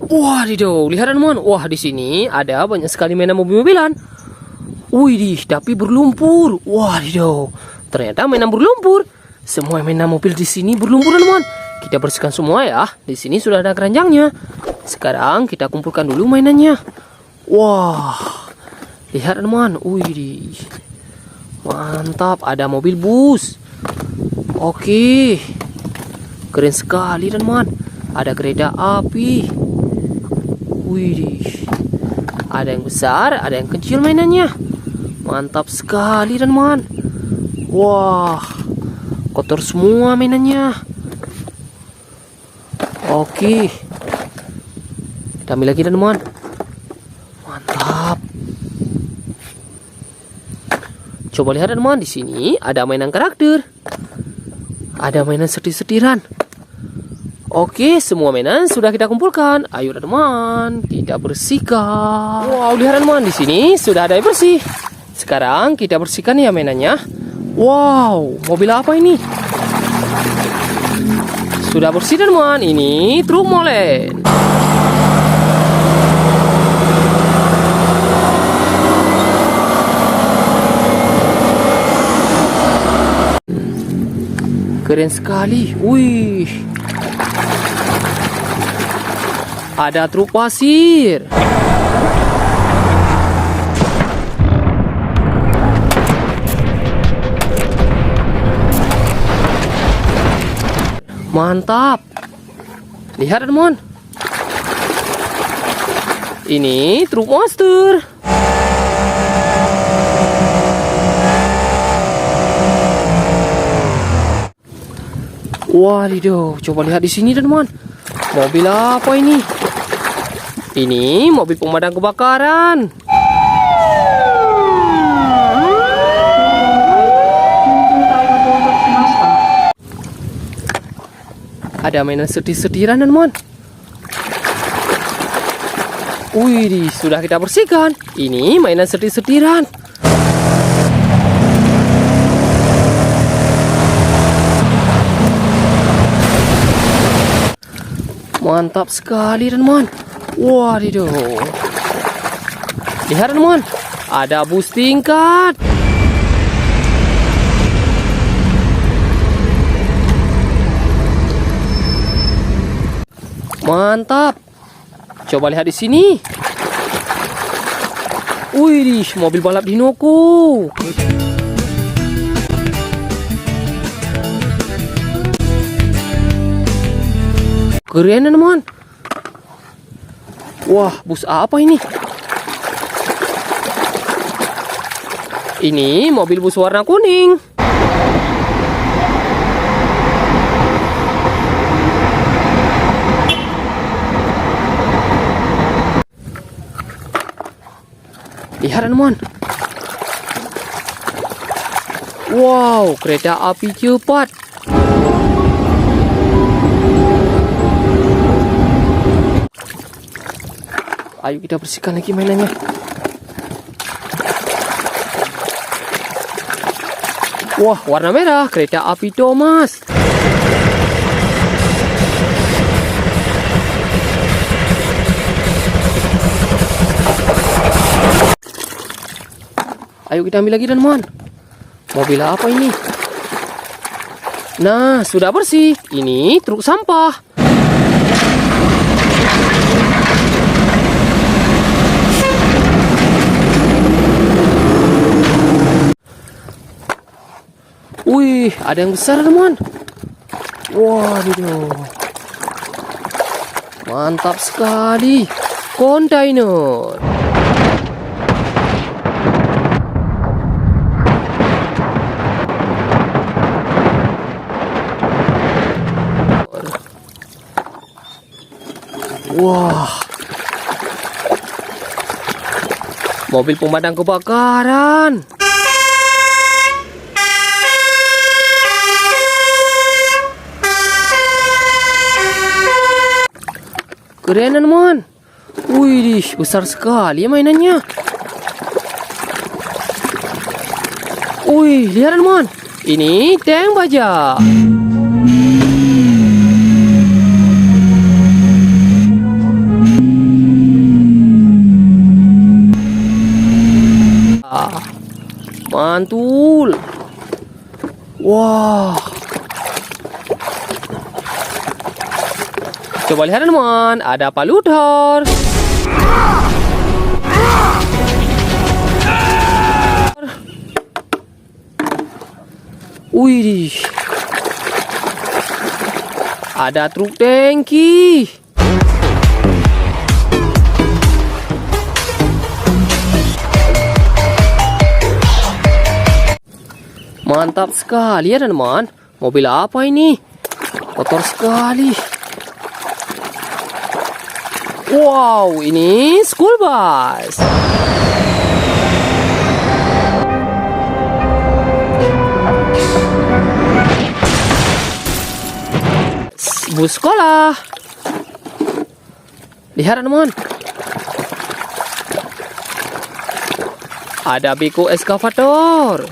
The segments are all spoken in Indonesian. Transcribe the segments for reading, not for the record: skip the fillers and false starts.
Wah, Dido, lihat teman. Wah, di sini ada banyak sekali mainan mobil-mobilan. Wih, tapi berlumpur. Wah, Dido, ternyata mainan berlumpur. Semua mainan mobil di sini berlumpur, teman. Kita bersihkan semua ya. Di sini sudah ada keranjangnya. Sekarang kita kumpulkan dulu mainannya. Wah, lihat teman. Wih, mantap. Ada mobil bus. Oke, keren sekali teman. Ada kereta api. Wih, ada yang besar, ada yang kecil mainannya. Mantap sekali teman. Wah, kotor semua mainannya. Oke, kita ambil lagi teman. Mantap. Coba lihat teman, di sini ada mainan karakter. Ada mainan setir-setiran. Oke, semua mainan sudah kita kumpulkan. Ayo teman, kita bersihkan. Wow, lihat teman, di sini sudah ada yang bersih. Sekarang kita bersihkan ya mainannya. Wow, mobil apa ini? Sudah bersih teman. Ini truk molen. Keren sekali. Wih, ada truk pasir. Mantap. Lihat teman. Ini truk monster. Wah, Dido, coba lihat di sini teman. Mobil apa ini? Ini mobil pemadam kebakaran. Ada mainan setir-setiran teman. Wih, sudah kita bersihkan. Ini mainan setir-setiran. Mantap sekali teman. Wah, Dido. Lihat teman, ada bus tingkat. Mantap. Coba lihat di sini. Wih, mobil balap dinoku. Keren teman. Wah, bus apa ini? Ini mobil bus warna kuning. Lihat teman. Wow, kereta api cepat. Ayo kita bersihkan lagi mainannya. Wah, warna merah, kereta api Thomas. Ayo kita ambil lagi teman. Mobil apa ini? Nah, sudah bersih. Ini truk sampah. Wih, ada yang besar teman. Wah, Dido. Mantap sekali. Kontainer. Wah, mobil pemadam kebakaran. Keren teman. Wih, besar sekali mainannya. Wih, lihat teman. Ini tank baja. Mantul. Wah. Coba lihat teman, ada Pak Luthor. Wih. Ada truk tangki. Mantap sekali ya teman. Mobil apa ini? Kotor sekali. Wow, ini school bus. Bus sekolah. Lihat teman. Ada beko eskavator.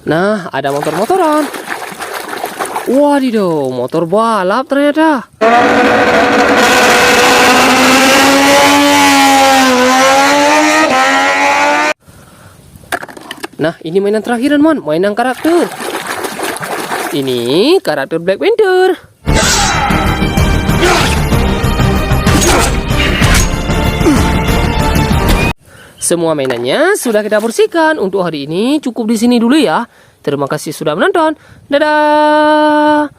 Nah, ada motor-motoran. Wadidaw, motor balap ternyata. Nah, ini mainan terakhir teman, mainan karakter. Ini karakter Black Panther. Semua mainannya sudah kita bersihkan. Untuk hari ini cukup di sini dulu ya. Terima kasih sudah menonton. Dadah.